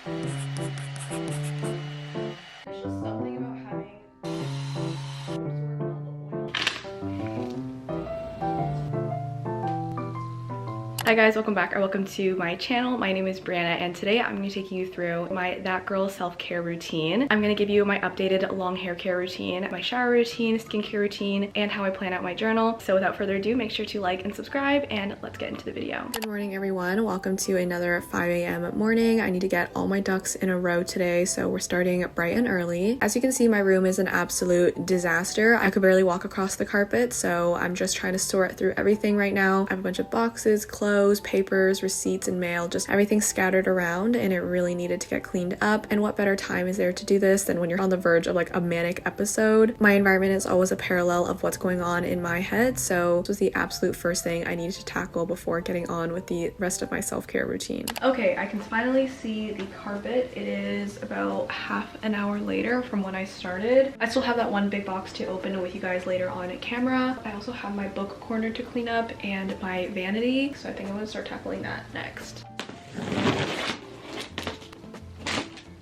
There's just something about having absorbed all the oil. Hi guys, welcome back or welcome to my channel. My name is Breanna and today I'm going to take you through my That Girl self-care routine. I'm going to give you my updated long hair care routine, my shower routine, skincare routine, and how I plan out my journal. So without further ado, make sure to like and subscribe and let's get into the video. Good morning everyone. Welcome to another 5 a.m. morning. I need to get all my ducks in a row today, so we're starting bright and early. As you can see, my room is an absolute disaster. I could barely walk across the carpet, so I'm just trying to sort through everything right now. I have a bunch of boxes, clothes, papers, receipts, and mail, just everything scattered around, and it really needed to get cleaned up. And what better time is there to do this than when you're on the verge of like a manic episode? My environment is always a parallel of what's going on in my head, so this was the absolute first thing I needed to tackle before getting on with the rest of my self-care routine. Okay, I can finally see the carpet. It is about half an hour later from when I started. I still have that one big box to open with you guys later on camera. I also have my book corner to clean up and my vanity, so I think I'm gonna start tackling that next.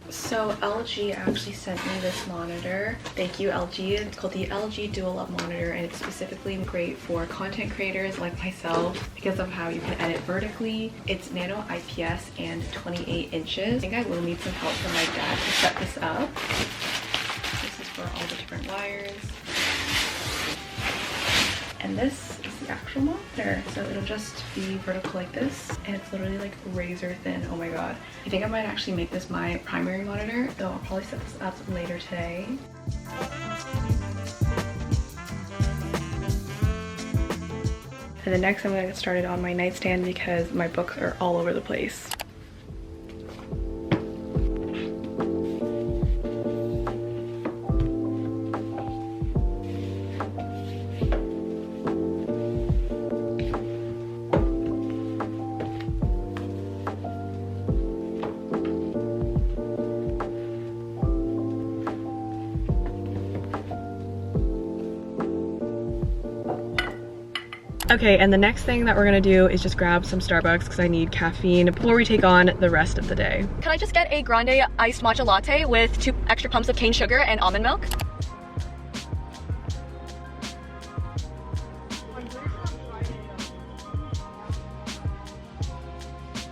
So LG actually sent me this monitor. Thank you, LG. It's called the LG Dual Up Monitor, and it's specifically great for content creators like myself because of how you can edit vertically. It's nano IPS and 28 inches. I think I will need some help from my dad to set this up. This is for all the different wires. And this is the actual monitor. So it'll just be vertical like this, and it's literally like razor thin. Oh my god. I think I might actually make this my primary monitor, though I'll probably set this up later today. And then next I'm gonna get started on my nightstand because my books are all over the place. Okay, and the next thing that we're gonna do is just grab some Starbucks because I need caffeine before we take on the rest of the day. Can I just get a grande iced matcha latte with 2 extra pumps of cane sugar and almond milk?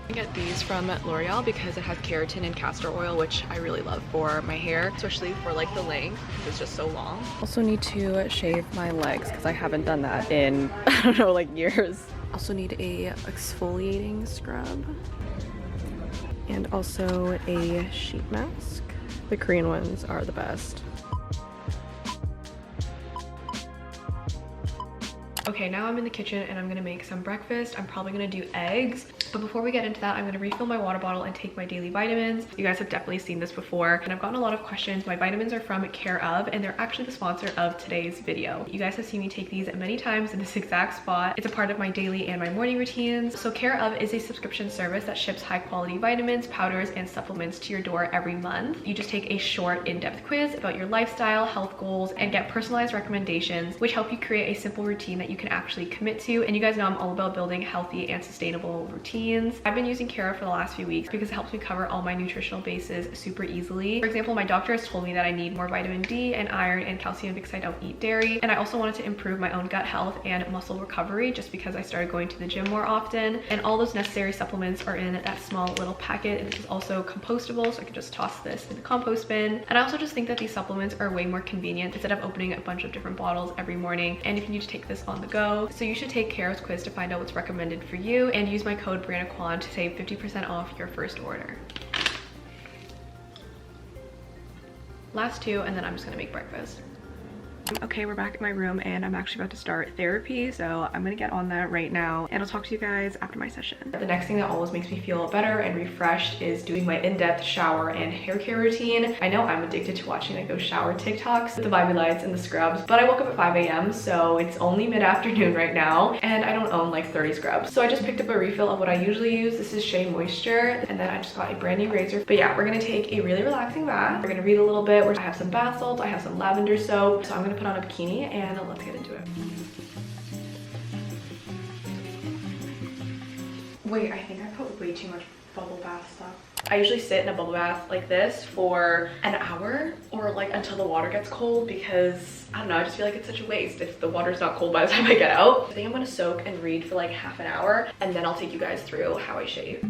I get these from L'Oreal because it has keratin and castor oil, which I really love for my hair, especially for like the length because it's just so long. Also need to shave my legs because I haven't done that in I don't know, like years. Also need a exfoliating scrub and also a sheet mask. The Korean ones are the best. Okay, now I'm in the kitchen and I'm gonna make some breakfast. I'm probably gonna do eggs. But before we get into that, I'm gonna refill my water bottle and take my daily vitamins. You guys have definitely seen this before, and I've gotten a lot of questions. My vitamins are from Care Of, and they're actually the sponsor of today's video. You guys have seen me take these many times in this exact spot. It's a part of my daily and my morning routines. So Care Of is a subscription service that ships high quality vitamins, powders, and supplements to your door every month. You just take a short in-depth quiz about your lifestyle, health goals, and get personalized recommendations, which help you create a simple routine that you can actually commit to. And you guys know I'm all about building healthy and sustainable routines. I've been using Care for the last few weeks because it helps me cover all my nutritional bases super easily. For example, my doctor has told me that I need more vitamin D and iron and calcium because I don't eat dairy. And I also wanted to improve my own gut health and muscle recovery just because I started going to the gym more often. And all those necessary supplements are in that small little packet. This is also compostable, so I can just toss this in the compost bin. And I also just think that these supplements are way more convenient instead of opening a bunch of different bottles every morning. And if you need to take this on the go, so you should take Care's quiz to find out what's recommended for you and use my code Quan to save 50% off your first order. Last two, and then I'm just gonna make breakfast. Okay, we're back in my room and I'm actually about to start therapy, so I'm gonna get on that right now and I'll talk to you guys after my session. The next thing that always makes me feel better and refreshed is doing my in-depth shower and hair care routine. I know I'm addicted to watching like those shower TikToks, the Vibey lights and the scrubs, but I woke up at 5 a.m. so it's only mid-afternoon right now and I don't own like 30 scrubs. So I just picked up a refill of what I usually use. This is Shea Moisture, and then I just got a brand new razor. But yeah, we're gonna take a really relaxing bath. We're gonna read a little bit. I have some bath salts, I have some lavender soap, so I'm gonna put on a bikini and let's get into it. Wait, I think I put way too much bubble bath stuff. I usually sit in a bubble bath like this for an hour or like until the water gets cold, because I don't know, I just feel like it's such a waste if the water's not cold by the time I get out. I think I'm gonna soak and read for like half an hour, and then I'll take you guys through how I shave.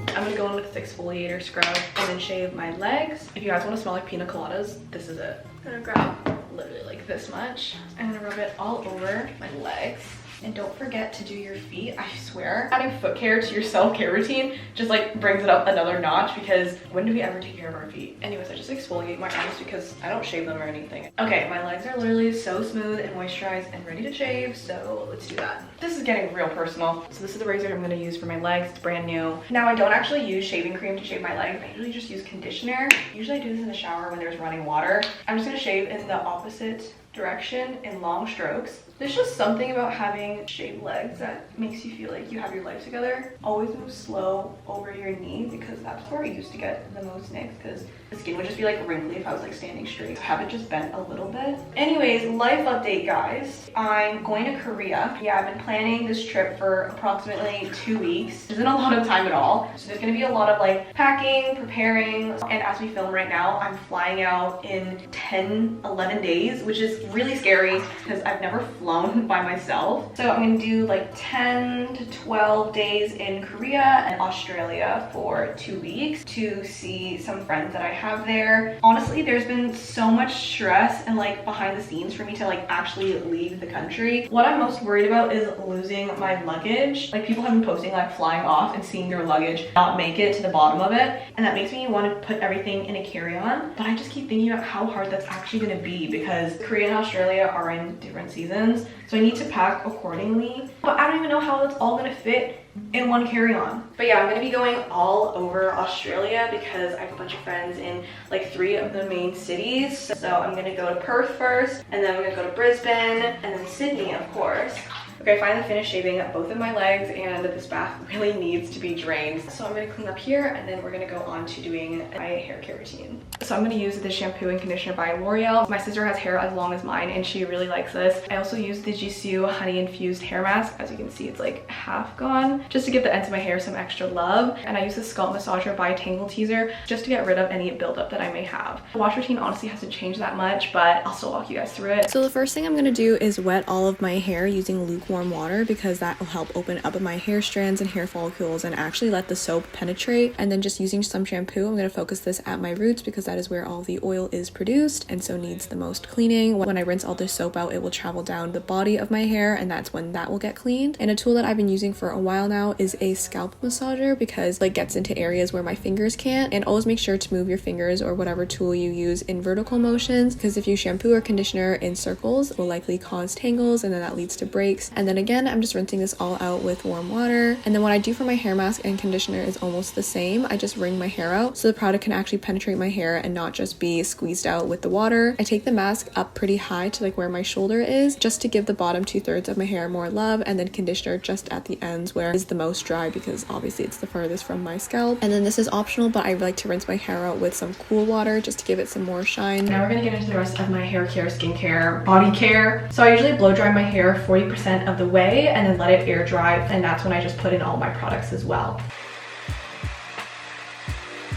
I'm gonna go in with this exfoliator scrub and then shave my legs. If you guys want to smell like pina coladas, this is it. I'm gonna grab literally like this much. I'm gonna rub it all over my legs. And don't forget to do your feet. I swear, adding foot care to your self-care routine just like brings it up another notch, because when do we ever take care of our feet? Anyways, I just exfoliate my arms because I don't shave them or anything. Okay, my legs are literally so smooth and moisturized and ready to shave, so let's do that. This is getting real personal. So this is the razor I'm gonna use for my legs. It's brand new. Now, I don't actually use shaving cream to shave my legs. I usually just use conditioner. Usually I do this in the shower when there's running water. I'm just gonna shave in the opposite direction in long strokes. There's just something about having shaved legs that makes you feel like you have your life together. Always move slow over your knee, because that's where I used to get the most nicks, because the skin would just be like wrinkly if I was like standing straight. Have it just bent a little bit. Anyways, life update, guys. I'm going to Korea. Yeah, I've been planning this trip for approximately 2 weeks. Isn't a lot of time at all. So there's gonna be a lot of like packing, preparing, and as we film right now, I'm flying out in 10-11 days, which is really scary because I've never flown by myself. So I'm gonna do like 10 to 12 days in Korea and Australia for 2 weeks to see some friends that I have there. Honestly, there's been so much stress and like behind the scenes for me to like actually leave the country. What I'm most worried about is losing my luggage. Like, people have been posting like flying off and seeing their luggage not make it to the bottom of it, and that makes me want to put everything in a carry-on. But I just keep thinking about how hard that's actually going to be, because Korea and Australia are in different seasons, so I need to pack accordingly. But I don't even know how it's all going to fit in one carry-on. But yeah, I'm gonna be going all over Australia because I have a bunch of friends in like 3 of the main cities. So I'm gonna go to Perth first, and then I'm gonna go to Brisbane, and then Sydney, of course. Okay, I finally finished shaving both of my legs, and this bath really needs to be drained. So I'm gonna clean up here, and then we're gonna go on to doing my hair care routine. So I'm gonna use the shampoo and conditioner by L'Oreal. My sister has hair as long as mine, and she really likes this. I also use the Jisoo honey infused hair mask. As you can see, it's like half gone, just to give the ends of my hair some extra love. And I use the scalp massager by Tangle Teezer just to get rid of any buildup that I may have. The wash routine honestly hasn't changed that much, but I'll still walk you guys through it. So the first thing I'm gonna do is wet all of my hair using lukewarm water, because that will help open up my hair strands and hair follicles and actually let the soap penetrate. And then just using some shampoo, I'm gonna focus this at my roots because that is where all the oil is produced and so needs the most cleaning. When I rinse all the soap out, it will travel down the body of my hair, and that's when that will get cleaned. And a tool that I've been using for a while now is a scalp massager, because it gets into areas where my fingers can't. And always make sure to move your fingers or whatever tool you use in vertical motions, because if you shampoo or conditioner in circles, it will likely cause tangles, and then that leads to breaks. And then again, I'm just rinsing this all out with warm water. And then what I do for my hair mask and conditioner is almost the same. I just wring my hair out so the product can actually penetrate my hair and not just be squeezed out with the water. I take the mask up pretty high to like where my shoulder is, just to give the bottom 2/3 of my hair more love, and then conditioner just at the ends where it's the most dry, because obviously it's the furthest from my scalp. And then this is optional, but I like to rinse my hair out with some cool water just to give it some more shine. Now we're gonna get into the rest of my hair care, skincare, body care. So I usually blow dry my hair 40% of the way and then let it air dry, and that's when I just put in all my products as well.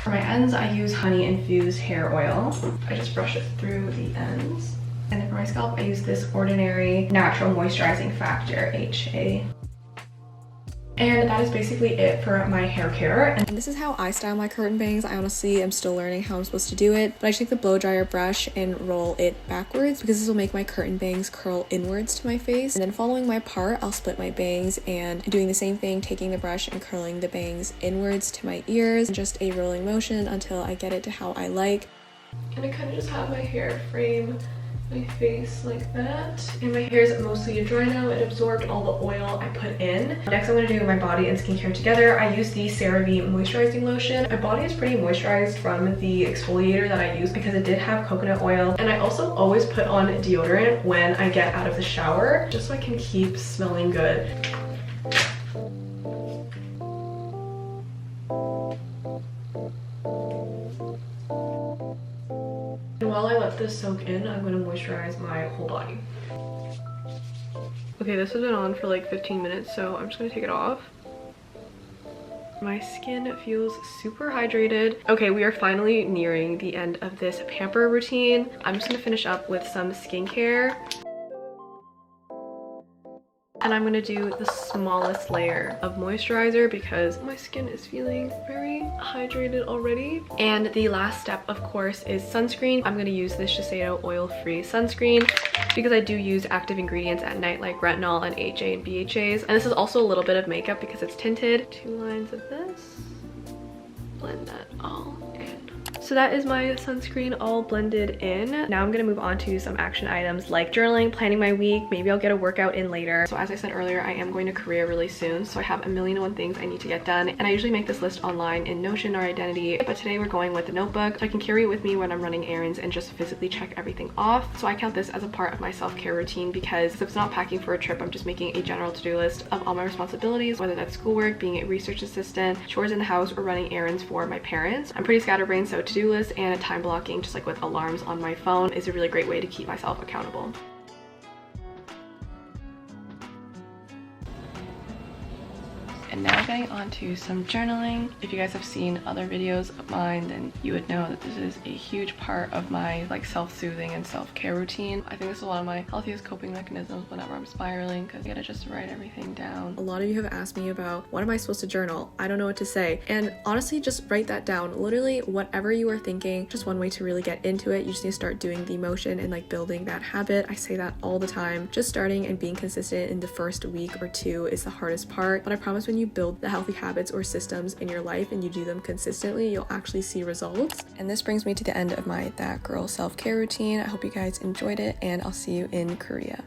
For my ends, I use honey infused hair oil. I just brush it through the ends. And then for my scalp, I use this Ordinary Natural Moisturizing Factor HA. And that is basically it for my hair care. And this is how I style my curtain bangs. I honestly am still learning how I'm supposed to do it, but I just take the blow dryer brush and roll it backwards, because this will make my curtain bangs curl inwards to my face. And then following my part, I'll split my bangs and doing the same thing, taking the brush and curling the bangs inwards to my ears, just a rolling motion until I get it to how I like. And I kind of just have my hair frame my face like that, and my hair is mostly dry now. It absorbed all the oil I put in. Next, I'm going to do my body and skincare together. I use the CeraVe moisturizing lotion. My body is pretty moisturized from the exfoliator that I use because it did have coconut oil, and I also always put on deodorant when I get out of the shower just so I can keep smelling good. And while I let this soak in, I'm going to moisturize my whole body. Okay, this has been on for like 15 minutes, so I'm just going to take it off. My skin feels super hydrated. Okay, we are finally nearing the end of this pamper routine. I'm just gonna finish up with some skincare. And I'm gonna do the smallest layer of moisturizer because my skin is feeling very hydrated already. And the last step, of course, is sunscreen. I'm gonna use this Shiseido oil-free sunscreen because I do use active ingredients at night like retinol and HA and BHAs. And this is also a little bit of makeup because it's tinted. 2 lines of this. Blend that all in. So that is my sunscreen all blended in. Now I'm gonna move on to some action items like journaling, planning my week. Maybe I'll get a workout in later. So as I said earlier, I am going to Korea really soon. So I have a million and one things I need to get done. And I usually make this list online in Notion or Identity. But today we're going with the notebook. So I can carry it with me when I'm running errands and just physically check everything off. So I count this as a part of my self-care routine because if it's not packing for a trip, I'm just making a general to-do list of all my responsibilities, whether that's schoolwork, being a research assistant, chores in the house, or running errands for my parents. I'm pretty scatterbrained, so to-do list and a time blocking, just like with alarms on my phone, is a really great way to keep myself accountable. And now getting on to some journaling. If you guys have seen other videos of mine, then you would know that this is a huge part of my like self-soothing and self-care routine. I think this is one of my healthiest coping mechanisms whenever I'm spiraling because I gotta just write everything down. A lot of you have asked me about what am I supposed to journal? I don't know what to say. And honestly, just write that down. Literally whatever you are thinking, just one way to really get into it. You just need to start doing the motion and like building that habit. I say that all the time. Just starting and being consistent in the first week or 2 is the hardest part. But I promise when you build the healthy habits or systems in your life and you do them consistently, you'll actually see results. And this brings me to the end of my That Girl self-care routine. I hope you guys enjoyed it and I'll see you in Korea.